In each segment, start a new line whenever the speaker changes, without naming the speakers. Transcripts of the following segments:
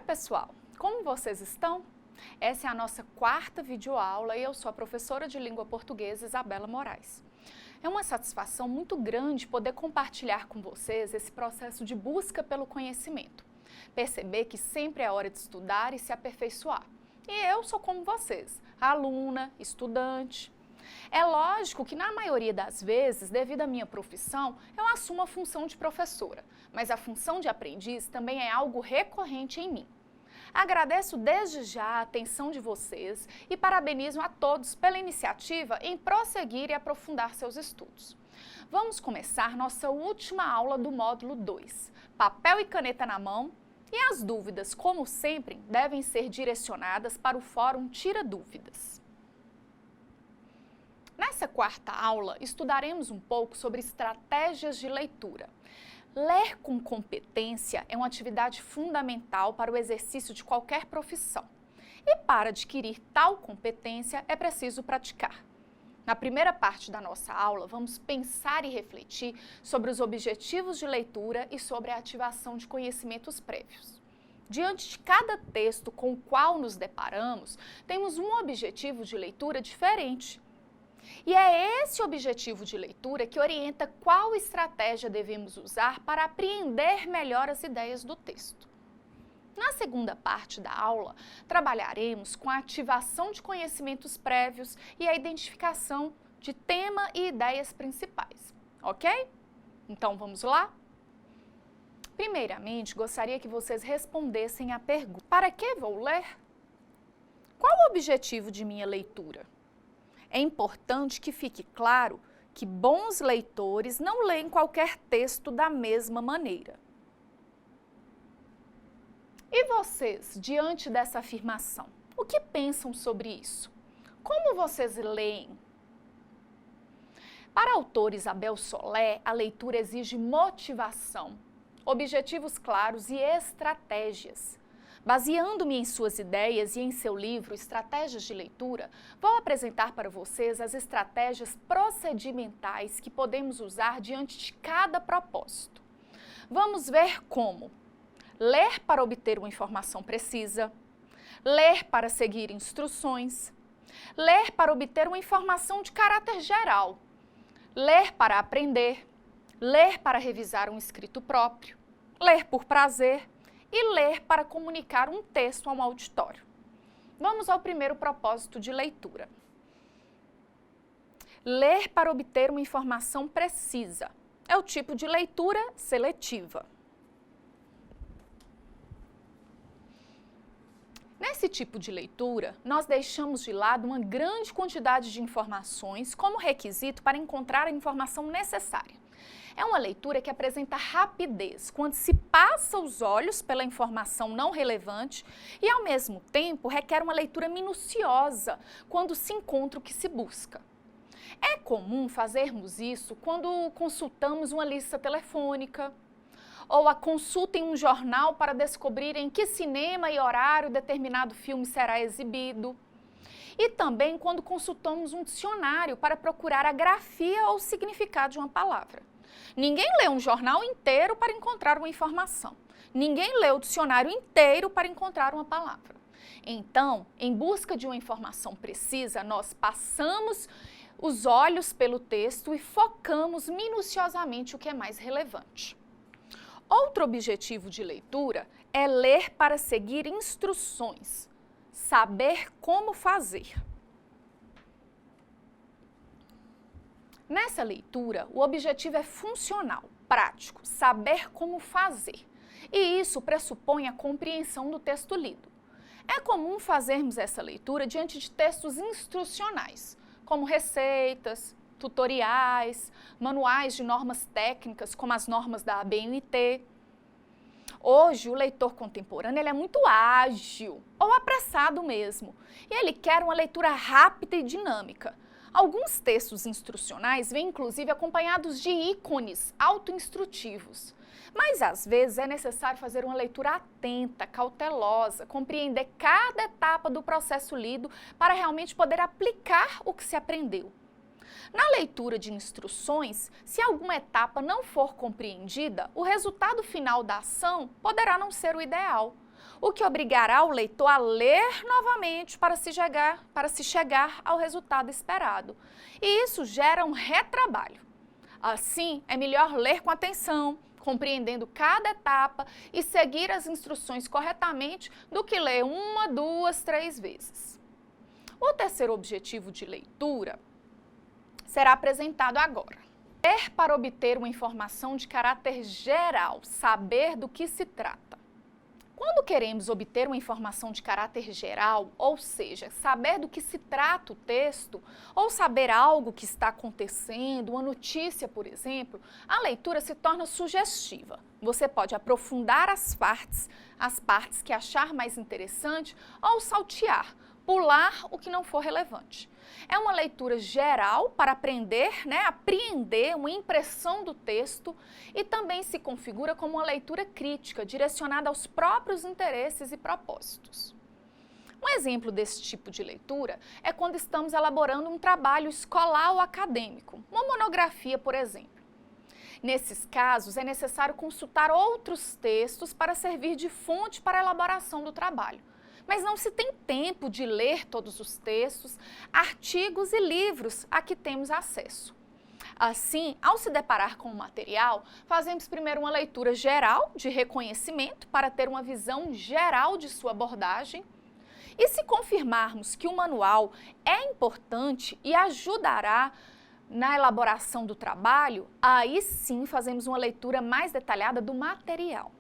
pessoal, como vocês estão? Essa é a nossa quarta videoaula e eu sou a professora de língua portuguesa Isabela Moraes. É uma satisfação muito grande poder compartilhar com vocês esse processo de busca pelo conhecimento. Perceber que sempre é hora de estudar e se aperfeiçoar. E eu sou como vocês, aluna, estudante. É lógico que na maioria das vezes, devido à minha profissão, eu assumo a função de professora, mas a função de aprendiz também é algo recorrente em mim. Agradeço desde já a atenção de vocês e parabenizo a todos pela iniciativa em prosseguir e aprofundar seus estudos. Vamos começar nossa última aula do módulo 2, papel e caneta na mão, e as dúvidas, como sempre, devem ser direcionadas para o Fórum Tira Dúvidas. Nessa quarta aula, estudaremos um pouco sobre estratégias de leitura. Ler com competência é uma atividade fundamental para o exercício de qualquer profissão. E para adquirir tal competência, é preciso praticar. Na primeira parte da nossa aula, vamos pensar e refletir sobre os objetivos de leitura e sobre a ativação de conhecimentos prévios. Diante de cada texto com o qual nos deparamos, temos um objetivo de leitura diferente. E é esse objetivo de leitura que orienta qual estratégia devemos usar para apreender melhor as ideias do texto. Na segunda parte da aula, trabalharemos com a ativação de conhecimentos prévios e a identificação de tema e ideias principais, ok? Então vamos lá? Primeiramente, gostaria que vocês respondessem à pergunta: para que vou ler? Qual o objetivo de minha leitura? É importante que fique claro que bons leitores não leem qualquer texto da mesma maneira. E vocês, diante dessa afirmação, o que pensam sobre isso? Como vocês leem? Para a autora Isabel Solé, a leitura exige motivação, objetivos claros e estratégias. Baseando-me em suas ideias e em seu livro Estratégias de Leitura, vou apresentar para vocês as estratégias procedimentais que podemos usar diante de cada propósito. Vamos ver como ler para obter uma informação precisa, ler para seguir instruções, ler para obter uma informação de caráter geral, ler para aprender, ler para revisar um escrito próprio, ler por prazer e ler para comunicar um texto a um auditório. Vamos ao primeiro propósito de leitura. Ler para obter uma informação precisa. É o tipo de leitura seletiva. Nesse tipo de leitura, nós deixamos de lado uma grande quantidade de informações como requisito para encontrar a informação necessária. É uma leitura que apresenta rapidez, quando se passa os olhos pela informação não relevante e, ao mesmo tempo, requer uma leitura minuciosa, quando se encontra o que se busca. É comum fazermos isso quando consultamos uma lista telefônica, ou a consulta em um jornal para descobrir em que cinema e horário determinado filme será exibido. E também quando consultamos um dicionário para procurar a grafia ou o significado de uma palavra. Ninguém lê um jornal inteiro para encontrar uma informação. Ninguém lê o dicionário inteiro para encontrar uma palavra. Então, em busca de uma informação precisa, nós passamos os olhos pelo texto e focamos minuciosamente o que é mais relevante. Outro objetivo de leitura é ler para seguir instruções, saber como fazer. Nessa leitura, o objetivo é funcional, prático, saber como fazer. E isso pressupõe a compreensão do texto lido. É comum fazermos essa leitura diante de textos instrucionais, como receitas, tutoriais, manuais de normas técnicas, como as normas da ABNT. Hoje, o leitor contemporâneo ele é muito ágil, ou apressado mesmo, e ele quer uma leitura rápida e dinâmica. Alguns textos instrucionais vêm, inclusive, acompanhados de ícones autoinstrutivos. Mas, às vezes, é necessário fazer uma leitura atenta, cautelosa, compreender cada etapa do processo lido para realmente poder aplicar o que se aprendeu. Na leitura de instruções, se alguma etapa não for compreendida, o resultado final da ação poderá não ser o ideal. o que obrigará o leitor a ler novamente para se chegar ao resultado esperado. E isso gera um retrabalho. Assim, é melhor ler com atenção, compreendendo cada etapa e seguir as instruções corretamente do que ler 1, 2, 3 vezes. O terceiro objetivo de leitura será apresentado agora. Ler para obter uma informação de caráter geral, saber do que se trata. Quando queremos obter uma informação de caráter geral, ou seja, saber do que se trata o texto, ou saber algo que está acontecendo, uma notícia, por exemplo, a leitura se torna sugestiva. Você pode aprofundar as partes que achar mais interessante, ou saltear, pular o que não for relevante. É uma leitura geral para apreender uma impressão do texto e também se configura como uma leitura crítica, direcionada aos próprios interesses e propósitos. Um exemplo desse tipo de leitura é quando estamos elaborando um trabalho escolar ou acadêmico, uma monografia, por exemplo. Nesses casos, é necessário consultar outros textos para servir de fonte para a elaboração do trabalho. Mas não se tem tempo de ler todos os textos, artigos e livros a que temos acesso. Assim, ao se deparar com o material, fazemos primeiro uma leitura geral de reconhecimento para ter uma visão geral de sua abordagem. E se confirmarmos que o manual é importante e ajudará na elaboração do trabalho, aí sim fazemos uma leitura mais detalhada do material.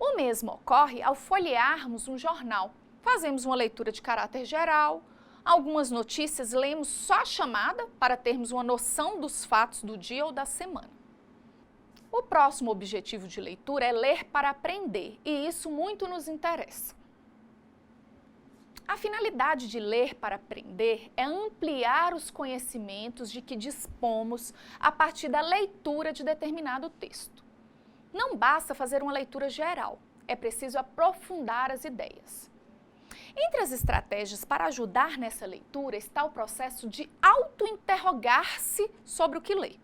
O mesmo ocorre ao folhearmos um jornal. Fazemos uma leitura de caráter geral, algumas notícias lemos só a chamada para termos uma noção dos fatos do dia ou da semana. O próximo objetivo de leitura é ler para aprender, e isso muito nos interessa. A finalidade de ler para aprender é ampliar os conhecimentos de que dispomos a partir da leitura de determinado texto. Não basta fazer uma leitura geral, é preciso aprofundar as ideias. Entre as estratégias para ajudar nessa leitura está o processo de auto-interrogar-se sobre o que lê.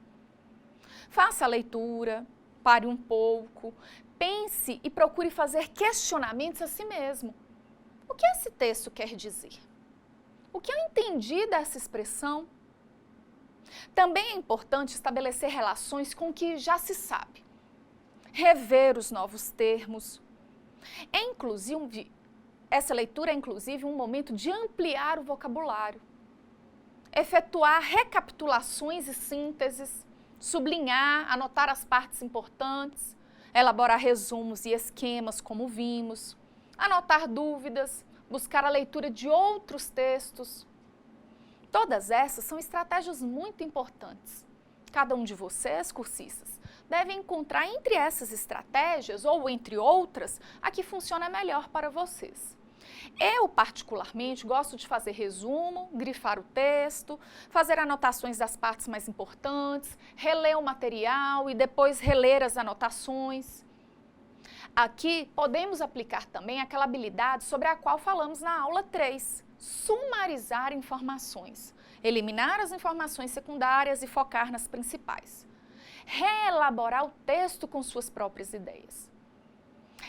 Faça a leitura, pare um pouco, pense e procure fazer questionamentos a si mesmo. O que esse texto quer dizer? O que eu entendi dessa expressão? Também é importante estabelecer relações com o que já se sabe. Rever os novos termos. Essa leitura é inclusive um momento de ampliar o vocabulário, efetuar recapitulações e sínteses, sublinhar, anotar as partes importantes, elaborar resumos e esquemas como vimos, anotar dúvidas, buscar a leitura de outros textos. Todas essas são estratégias muito importantes. Cada um de vocês, cursistas, deve encontrar entre essas estratégias, ou entre outras, a que funciona melhor para vocês. Eu, particularmente, gosto de fazer resumo, grifar o texto, fazer anotações das partes mais importantes, reler o material e depois reler as anotações. Aqui, podemos aplicar também aquela habilidade sobre a qual falamos na aula 3, sumarizar informações, eliminar as informações secundárias e focar nas principais. Reelaborar o texto com suas próprias ideias.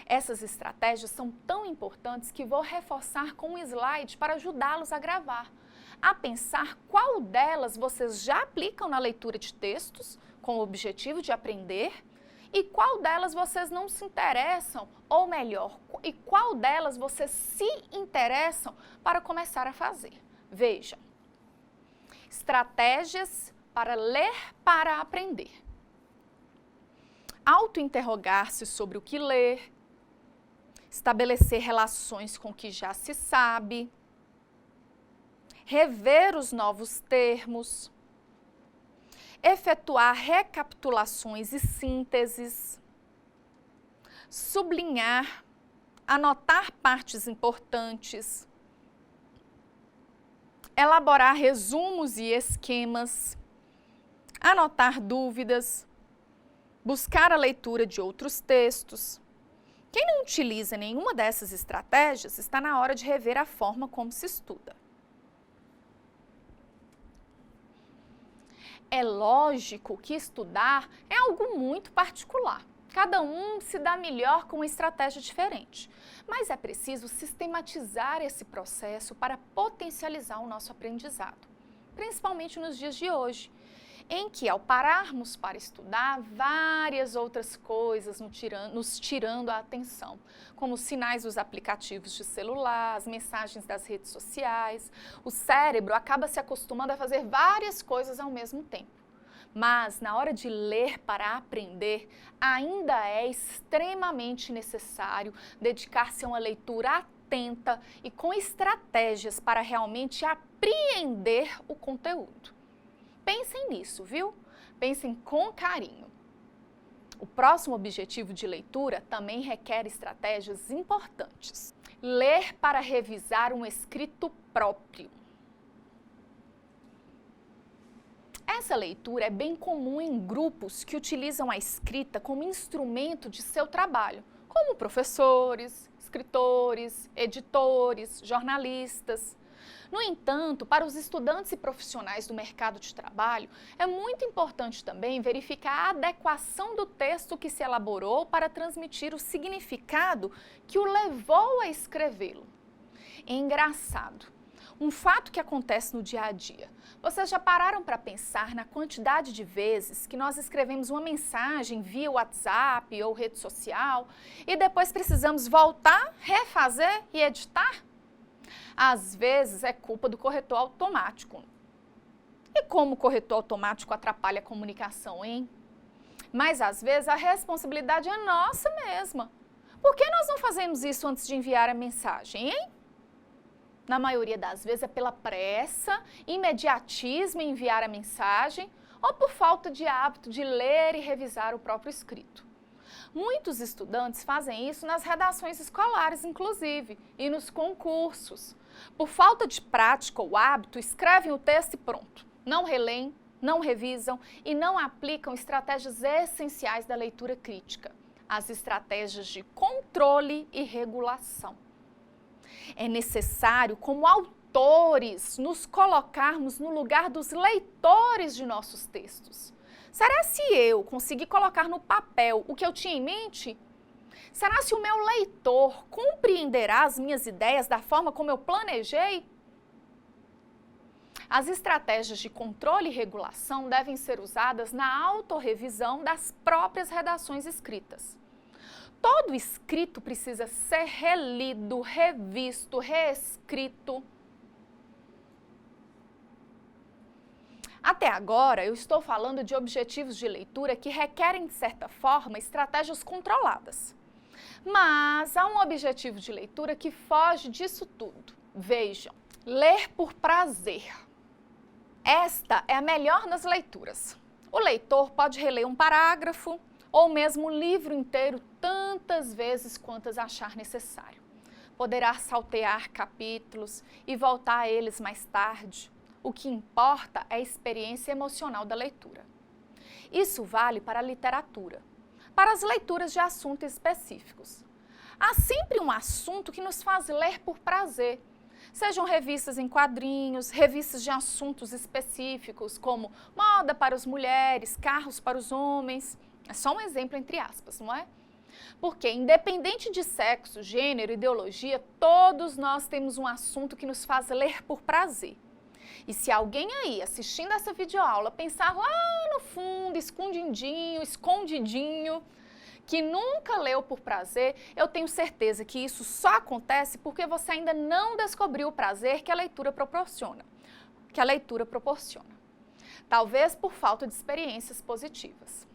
Essas estratégias são tão importantes que vou reforçar com um slide para ajudá-los a gravar, a pensar qual delas vocês já aplicam na leitura de textos, com o objetivo de aprender, e qual delas vocês não se interessam, ou melhor, e qual delas vocês se interessam para começar a fazer. Vejam, estratégias para ler para aprender. Auto-interrogar-se sobre o que ler, estabelecer relações com o que já se sabe, rever os novos termos, efetuar recapitulações e sínteses, sublinhar, anotar partes importantes, elaborar resumos e esquemas, anotar dúvidas, buscar a leitura de outros textos. Quem não utiliza nenhuma dessas estratégias, está na hora de rever a forma como se estuda. É lógico que estudar é algo muito particular. Cada um se dá melhor com uma estratégia diferente, mas é preciso sistematizar esse processo para potencializar o nosso aprendizado, principalmente nos dias de hoje, em que, ao pararmos para estudar, várias outras coisas nos tirando a atenção, como os sinais dos aplicativos de celular, as mensagens das redes sociais. O cérebro acaba se acostumando a fazer várias coisas ao mesmo tempo. Mas, na hora de ler para aprender, ainda é extremamente necessário dedicar-se a uma leitura atenta e com estratégias para realmente apreender o conteúdo. Pensem nisso, viu? Pensem com carinho. O próximo objetivo de leitura também requer estratégias importantes. Ler para revisar um escrito próprio. Essa leitura é bem comum em grupos que utilizam a escrita como instrumento de seu trabalho, como professores, escritores, editores, jornalistas. No entanto, para os estudantes e profissionais do mercado de trabalho, é muito importante também verificar a adequação do texto que se elaborou para transmitir o significado que o levou a escrevê-lo. É engraçado. Um fato que acontece no dia a dia. Vocês já pararam para pensar na quantidade de vezes que nós escrevemos uma mensagem via WhatsApp ou rede social e depois precisamos voltar, refazer e editar? Às vezes é culpa do corretor automático. E como o corretor automático atrapalha a comunicação, hein? Mas às vezes a responsabilidade é nossa mesma. Por que nós não fazemos isso antes de enviar a mensagem, hein? Na maioria das vezes é pela pressa, imediatismo em enviar a mensagem ou por falta de hábito de ler e revisar o próprio escrito. Muitos estudantes fazem isso nas redações escolares, inclusive, e nos concursos. Por falta de prática ou hábito, escrevem o texto e pronto. Não releem, não revisam e não aplicam estratégias essenciais da leitura crítica, as estratégias de controle e regulação. É necessário, como autores, nos colocarmos no lugar dos leitores de nossos textos. Será se eu conseguir colocar no papel o que eu tinha em mente? Será se o meu leitor compreenderá as minhas ideias da forma como eu planejei? As estratégias de controle e regulação devem ser usadas na autorrevisão das próprias redações escritas. Todo escrito precisa ser relido, revisto, reescrito. Até agora, eu estou falando de objetivos de leitura que requerem, de certa forma, estratégias controladas. Mas há um objetivo de leitura que foge disso tudo. Vejam, ler por prazer. Esta é a melhor das leituras. O leitor pode reler um parágrafo ou mesmo um livro inteiro tantas vezes quantas achar necessário. Poderá saltear capítulos e voltar a eles mais tarde. O que importa é a experiência emocional da leitura. Isso vale para a literatura, para as leituras de assuntos específicos. Há sempre um assunto que nos faz ler por prazer. Sejam revistas em quadrinhos, revistas de assuntos específicos, como moda para as mulheres, carros para os homens. É só um exemplo entre aspas, não é? Porque, independente de sexo, gênero, ideologia, todos nós temos um assunto que nos faz ler por prazer. E se alguém aí, assistindo essa videoaula, pensar lá no fundo, escondidinho, que nunca leu por prazer, eu tenho certeza que isso só acontece porque você ainda não descobriu o prazer que a leitura proporciona. Talvez por falta de experiências positivas.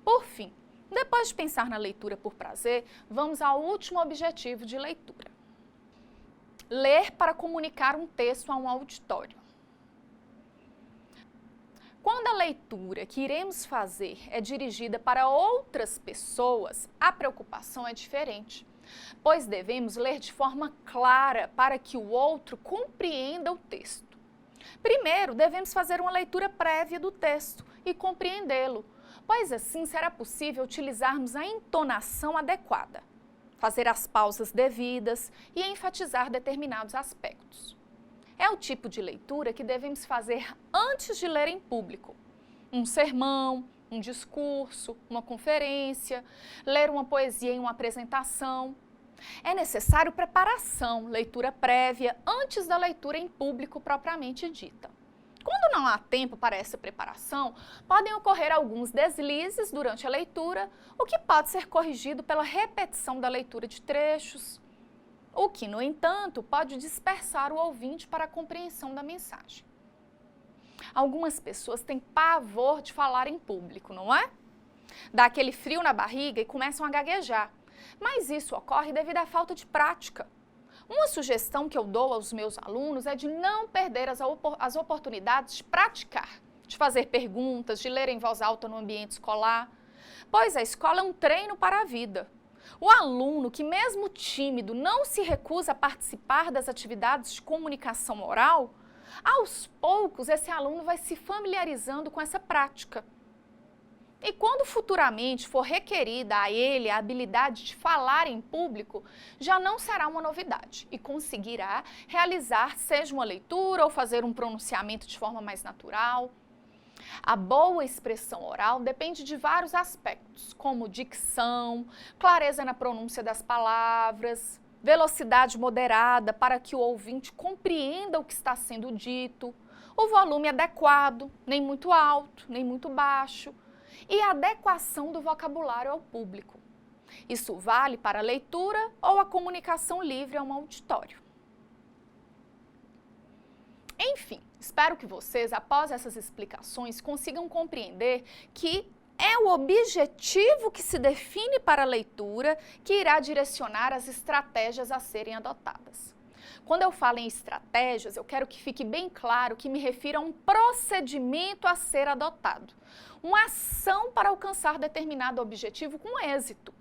Por fim, depois de pensar na leitura por prazer, vamos ao último objetivo de leitura. Ler para comunicar um texto a um auditório. Quando a leitura que iremos fazer é dirigida para outras pessoas, a preocupação é diferente, pois devemos ler de forma clara para que o outro compreenda o texto. Primeiro, devemos fazer uma leitura prévia do texto e compreendê-lo, pois assim será possível utilizarmos a entonação adequada, fazer as pausas devidas e enfatizar determinados aspectos. É o tipo de leitura que devemos fazer antes de ler em público. Um sermão, um discurso, uma conferência, ler uma poesia em uma apresentação. É necessário preparação, leitura prévia, antes da leitura em público propriamente dita. Quando não há tempo para essa preparação, podem ocorrer alguns deslizes durante a leitura, o que pode ser corrigido pela repetição da leitura de trechos, o que, no entanto, pode dispersar o ouvinte para a compreensão da mensagem. Algumas pessoas têm pavor de falar em público, não é? Dá aquele frio na barriga e começam a gaguejar, mas isso ocorre devido à falta de prática. Uma sugestão que eu dou aos meus alunos é de não perder as oportunidades de praticar, de fazer perguntas, de ler em voz alta no ambiente escolar, pois a escola é um treino para a vida. O aluno que, mesmo tímido, não se recusa a participar das atividades de comunicação oral, aos poucos esse aluno vai se familiarizando com essa prática. E quando futuramente for requerida a ele a habilidade de falar em público, já não será uma novidade e conseguirá realizar, seja uma leitura ou fazer um pronunciamento de forma mais natural. A boa expressão oral depende de vários aspectos, como dicção, clareza na pronúncia das palavras, velocidade moderada para que o ouvinte compreenda o que está sendo dito, o volume adequado, nem muito alto, nem muito baixo, e a adequação do vocabulário ao público. Isso vale para a leitura ou a comunicação livre a um auditório. Enfim, espero que vocês, após essas explicações, consigam compreender que é o objetivo que se define para a leitura que irá direcionar as estratégias a serem adotadas. Quando eu falo em estratégias, eu quero que fique bem claro que me refiro a um procedimento a ser adotado, uma ação para alcançar determinado objetivo com êxito.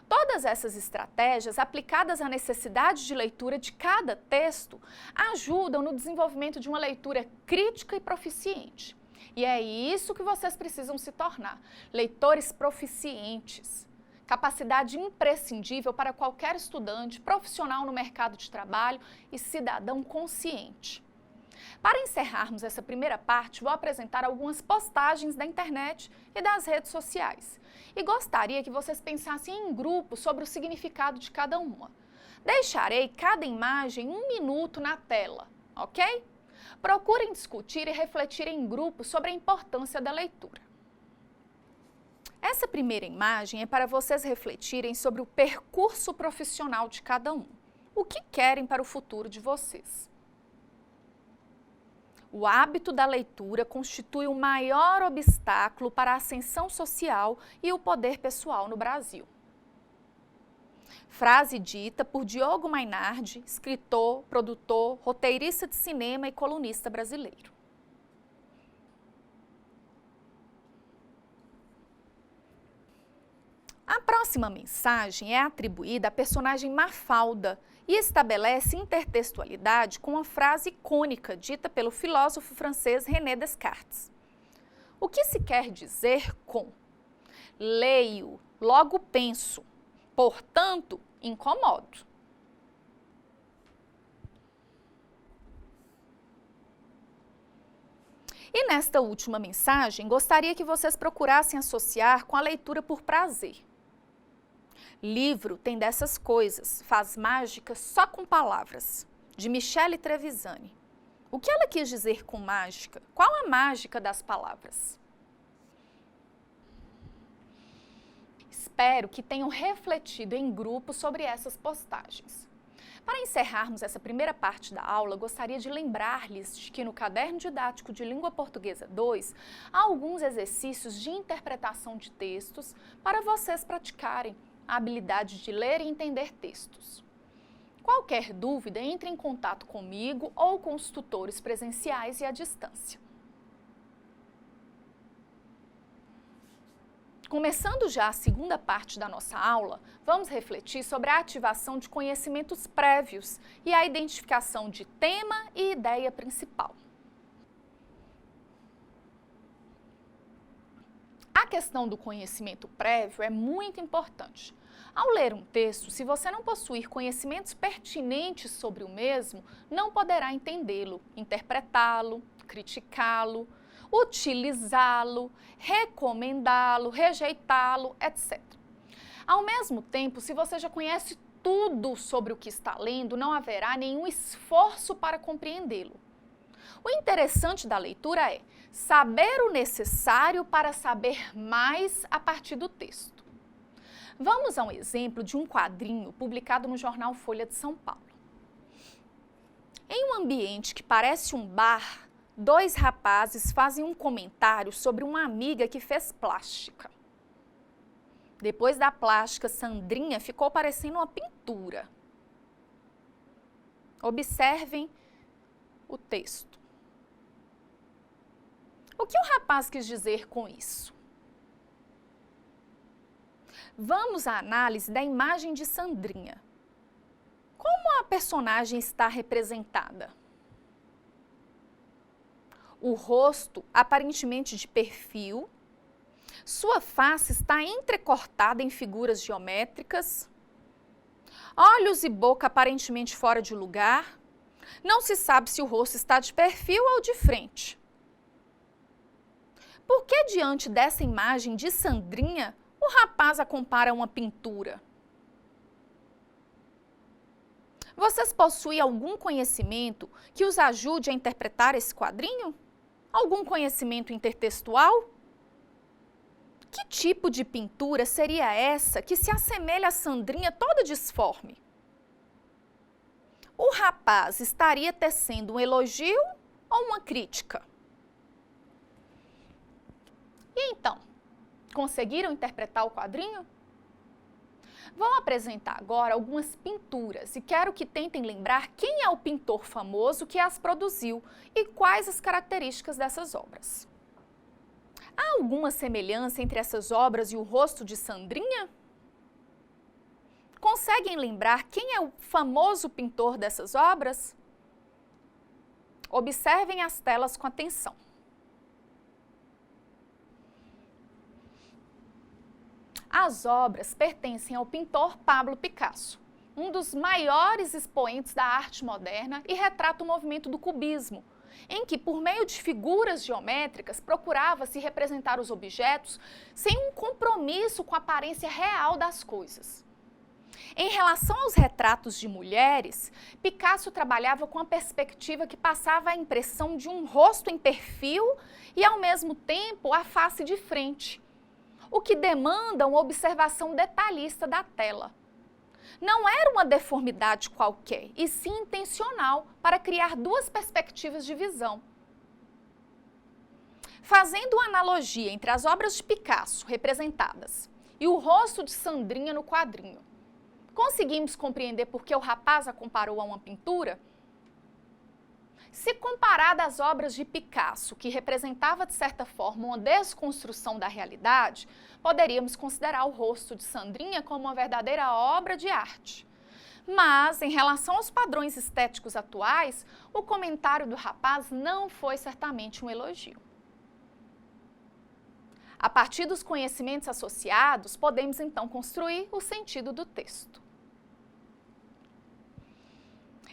Todas essas estratégias, aplicadas à necessidade de leitura de cada texto, ajudam no desenvolvimento de uma leitura crítica e proficiente. E é isso que vocês precisam se tornar, leitores proficientes. Capacidade imprescindível para qualquer estudante, profissional no mercado de trabalho e cidadão consciente. Para encerrarmos essa primeira parte, vou apresentar algumas postagens da internet e das redes sociais. E gostaria que vocês pensassem em grupo sobre o significado de cada uma. Deixarei cada imagem 1 minuto na tela, ok? Procurem discutir e refletir em grupo sobre a importância da leitura. Essa primeira imagem é para vocês refletirem sobre o percurso profissional de cada um. O que querem para o futuro de vocês? O hábito da leitura constitui o maior obstáculo para a ascensão social e o poder pessoal no Brasil. Frase dita por Diogo Mainardi, escritor, produtor, roteirista de cinema e colunista brasileiro. A próxima mensagem é atribuída à personagem Mafalda e estabelece intertextualidade com uma frase icônica dita pelo filósofo francês René Descartes. O que se quer dizer com leio, logo penso, portanto, incomodo? E nesta última mensagem, gostaria que vocês procurassem associar com a leitura por prazer. Livro tem dessas coisas, faz mágica só com palavras, de Michele Trevisani. O que ela quis dizer com mágica? Qual a mágica das palavras? Espero que tenham refletido em grupo sobre essas postagens. Para encerrarmos essa primeira parte da aula, gostaria de lembrar-lhes de que no Caderno Didático de Língua Portuguesa 2 há alguns exercícios de interpretação de textos para vocês praticarem a habilidade de ler e entender textos. Qualquer dúvida, entre em contato comigo ou com os tutores presenciais e à distância. Começando já a segunda parte da nossa aula, vamos refletir sobre a ativação de conhecimentos prévios e a identificação de tema e ideia principal. A questão do conhecimento prévio é muito importante. Ao ler um texto, se você não possuir conhecimentos pertinentes sobre o mesmo, não poderá entendê-lo, interpretá-lo, criticá-lo utilizá-lo, recomendá-lo, rejeitá-lo, etc. Ao mesmo tempo, se você já conhece tudo sobre o que está lendo, não haverá nenhum esforço para compreendê-lo. O interessante da leitura é saber o necessário para saber mais a partir do texto. Vamos a um exemplo de um quadrinho publicado no jornal Folha de São Paulo. Em um ambiente que parece um bar, dois rapazes fazem um comentário sobre uma amiga que fez plástica. Depois da plástica, Sandrinha ficou parecendo uma pintura. Observem o texto. O que o rapaz quis dizer com isso? Vamos à análise da imagem de Sandrinha. Como a personagem está representada? O rosto, aparentemente de perfil, sua face está entrecortada em figuras geométricas, olhos e boca aparentemente fora de lugar, não se sabe se o rosto está de perfil ou de frente. Por que diante dessa imagem de Sandrinha, o rapaz a compara a uma pintura? Vocês possuem algum conhecimento que os ajude a interpretar esse quadrinho? Algum conhecimento intertextual? Que tipo de pintura seria essa que se assemelha a Sandrinha toda disforme? O rapaz estaria tecendo um elogio ou uma crítica? E então, conseguiram interpretar o quadrinho? Vou apresentar agora algumas pinturas e quero que tentem lembrar quem é o pintor famoso que as produziu e quais as características dessas obras. Há alguma semelhança entre essas obras e o rosto de Sandrinha? Conseguem lembrar quem é o famoso pintor dessas obras? Observem as telas com atenção. As obras pertencem ao pintor Pablo Picasso, um dos maiores expoentes da arte moderna e retrata o movimento do cubismo, em que, por meio de figuras geométricas, procurava-se representar os objetos sem um compromisso com a aparência real das coisas. Em relação aos retratos de mulheres, Picasso trabalhava com a perspectiva que passava a impressão de um rosto em perfil e, ao mesmo tempo, a face de frente, o que demanda uma observação detalhista da tela. Não era uma deformidade qualquer, e sim intencional, para criar duas perspectivas de visão. Fazendo uma analogia entre as obras de Picasso representadas e o rosto de Sandrinha no quadrinho, conseguimos compreender por que o rapaz a comparou a uma pintura? Se comparada às obras de Picasso, que representava de certa forma uma desconstrução da realidade, poderíamos considerar o rosto de Sandrinha como uma verdadeira obra de arte. Mas, em relação aos padrões estéticos atuais, o comentário do rapaz não foi certamente um elogio. A partir dos conhecimentos associados, podemos então construir o sentido do texto.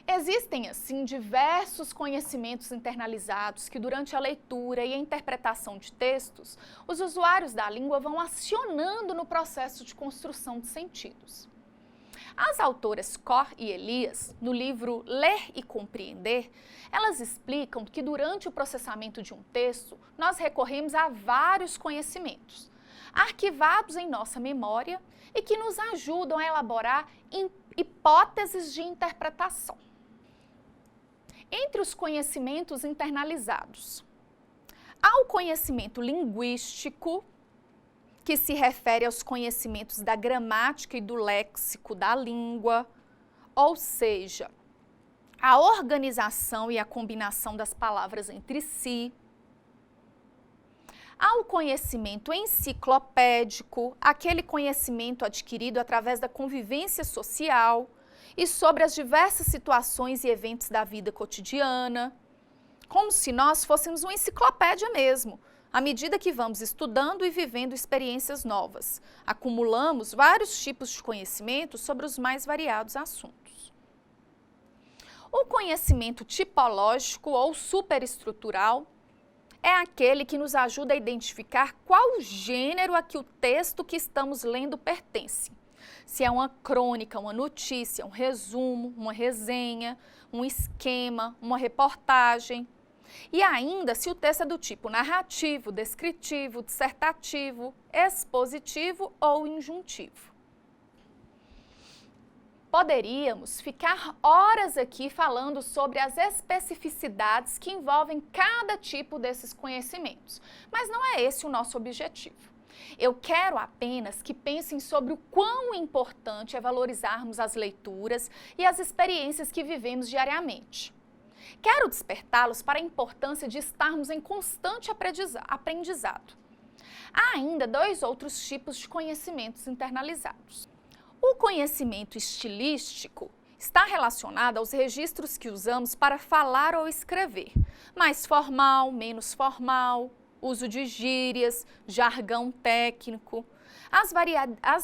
Existem, assim, diversos conhecimentos internalizados que, durante a leitura e a interpretação de textos, os usuários da língua vão acionando no processo de construção de sentidos. As autoras Cor e Elias, no livro Ler e Compreender, elas explicam que, durante o processamento de um texto, nós recorremos a vários conhecimentos, arquivados em nossa memória e que nos ajudam a elaborar hipóteses de interpretação. Entre os conhecimentos internalizados, há o conhecimento linguístico, que se refere aos conhecimentos da gramática e do léxico da língua, ou seja, a organização e a combinação das palavras entre si. Há o conhecimento enciclopédico, aquele conhecimento adquirido através da convivência social e sobre as diversas situações e eventos da vida cotidiana, como se nós fôssemos uma enciclopédia mesmo. À medida que vamos estudando e vivendo experiências novas, acumulamos vários tipos de conhecimento sobre os mais variados assuntos. O conhecimento tipológico ou superestrutural é aquele que nos ajuda a identificar qual gênero a que o texto que estamos lendo pertence. Se é uma crônica, uma notícia, um resumo, uma resenha, um esquema, uma reportagem. E ainda se o texto é do tipo narrativo, descritivo, dissertativo, expositivo ou injuntivo. Poderíamos ficar horas aqui falando sobre as especificidades que envolvem cada tipo desses conhecimentos, mas não é esse o nosso objetivo. Eu quero apenas que pensem sobre o quão importante é valorizarmos as leituras e as experiências que vivemos diariamente. Quero despertá-los para a importância de estarmos em constante aprendizado. Há ainda 2 outros tipos de conhecimentos internalizados. O conhecimento estilístico está relacionado aos registros que usamos para falar ou escrever, mais formal, menos formal, uso de gírias, jargão técnico, as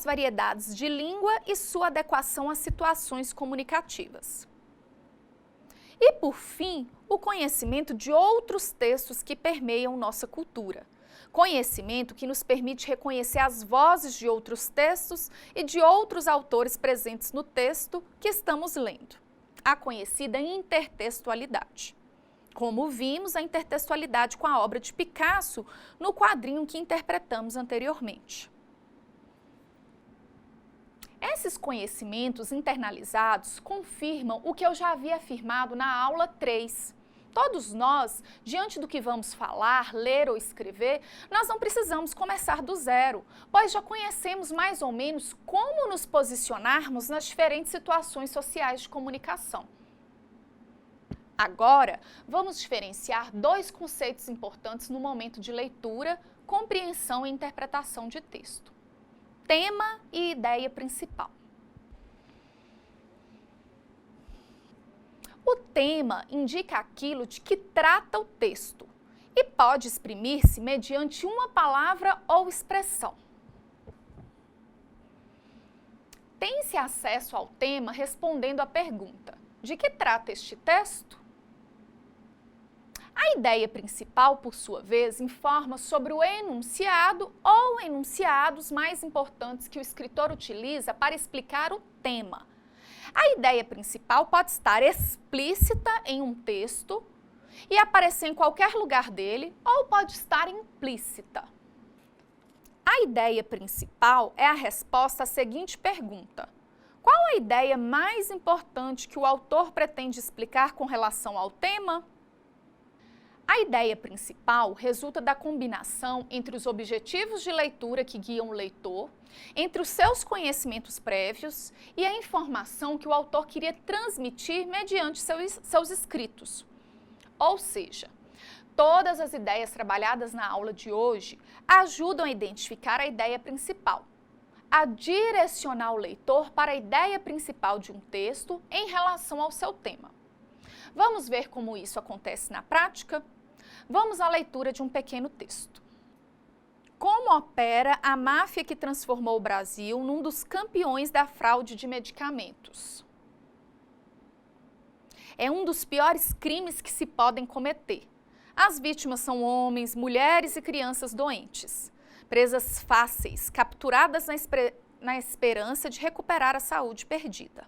variedades de língua e sua adequação a situações comunicativas. E, por fim, o conhecimento de outros textos que permeiam nossa cultura. Conhecimento que nos permite reconhecer as vozes de outros textos e de outros autores presentes no texto que estamos lendo. A conhecida intertextualidade. Como vimos, a intertextualidade com a obra de Picasso no quadrinho que interpretamos anteriormente. Esses conhecimentos internalizados confirmam o que eu já havia afirmado na aula 3. Todos nós, diante do que vamos falar, ler ou escrever, nós não precisamos começar do zero, pois já conhecemos mais ou menos como nos posicionarmos nas diferentes situações sociais de comunicação. Agora, vamos diferenciar 2 conceitos importantes no momento de leitura, compreensão e interpretação de texto: tema e ideia principal. O tema indica aquilo de que trata o texto e pode exprimir-se mediante uma palavra ou expressão. Tem-se acesso ao tema respondendo à pergunta: de que trata este texto? A ideia principal, por sua vez, informa sobre o enunciado ou enunciados mais importantes que o escritor utiliza para explicar o tema. A ideia principal pode estar explícita em um texto e aparecer em qualquer lugar dele, ou pode estar implícita. A ideia principal é a resposta à seguinte pergunta: qual a ideia mais importante que o autor pretende explicar com relação ao tema? A ideia principal resulta da combinação entre os objetivos de leitura que guiam o leitor, entre os seus conhecimentos prévios e a informação que o autor queria transmitir mediante seus escritos. Ou seja, todas as ideias trabalhadas na aula de hoje ajudam a identificar a ideia principal, a direcionar o leitor para a ideia principal de um texto em relação ao seu tema. Vamos ver como isso acontece na prática? Vamos à leitura de um pequeno texto. Como opera a máfia que transformou o Brasil num dos campeões da fraude de medicamentos? É um dos piores crimes que se podem cometer. As vítimas são homens, mulheres e crianças doentes, presas fáceis, capturadas na esperança de recuperar a saúde perdida.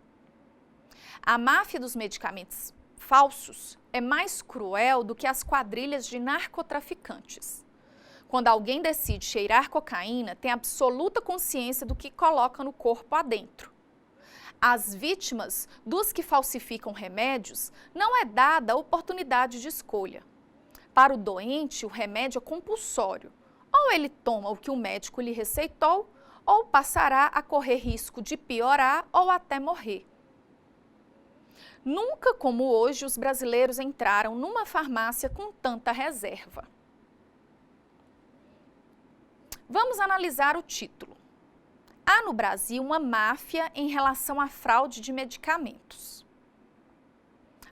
A máfia dos medicamentos falsos é mais cruel do que as quadrilhas de narcotraficantes. Quando alguém decide cheirar cocaína, tem absoluta consciência do que coloca no corpo adentro. Às vítimas dos que falsificam remédios não é dada a oportunidade de escolha. Para o doente, o remédio é compulsório. Ou ele toma o que o médico lhe receitou, ou passará a correr risco de piorar ou até morrer. Nunca como hoje os brasileiros entraram numa farmácia com tanta reserva. Vamos analisar o título. Há no Brasil uma máfia em relação à fraude de medicamentos.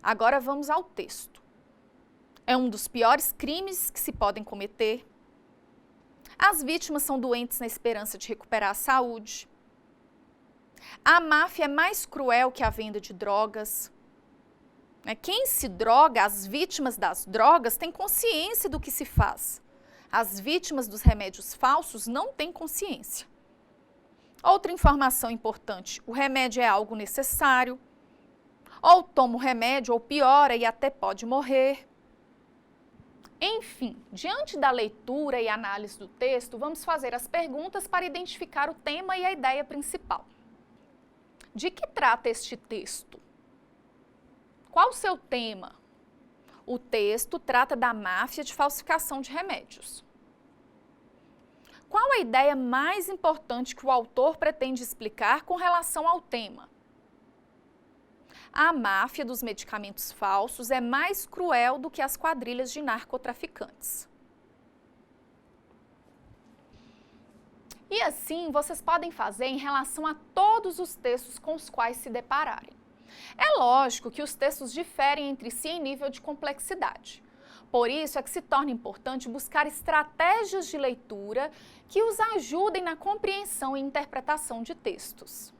Agora vamos ao texto. É um dos piores crimes que se podem cometer. As vítimas são doentes na esperança de recuperar a saúde. A máfia é mais cruel que a venda de drogas. Quem se droga, as vítimas das drogas, têm consciência do que se faz. As vítimas dos remédios falsos não têm consciência. Outra informação importante, o remédio é algo necessário, ou toma o remédio ou piora e até pode morrer. Enfim, diante da leitura e análise do texto, vamos fazer as perguntas para identificar o tema e a ideia principal. De que trata este texto? Qual o seu tema? O texto trata da máfia de falsificação de remédios. Qual a ideia mais importante que o autor pretende explicar com relação ao tema? A máfia dos medicamentos falsos é mais cruel do que as quadrilhas de narcotraficantes. E assim vocês podem fazer em relação a todos os textos com os quais se depararem. É lógico que os textos diferem entre si em nível de complexidade. Por isso é que se torna importante buscar estratégias de leitura que os ajudem na compreensão e interpretação de textos.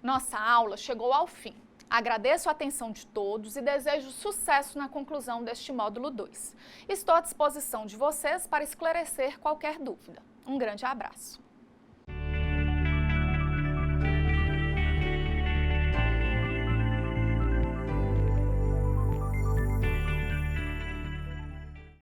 Nossa aula chegou ao fim. Agradeço a atenção de todos e desejo sucesso na conclusão deste módulo 2. Estou à disposição de vocês para esclarecer qualquer dúvida. Um grande abraço.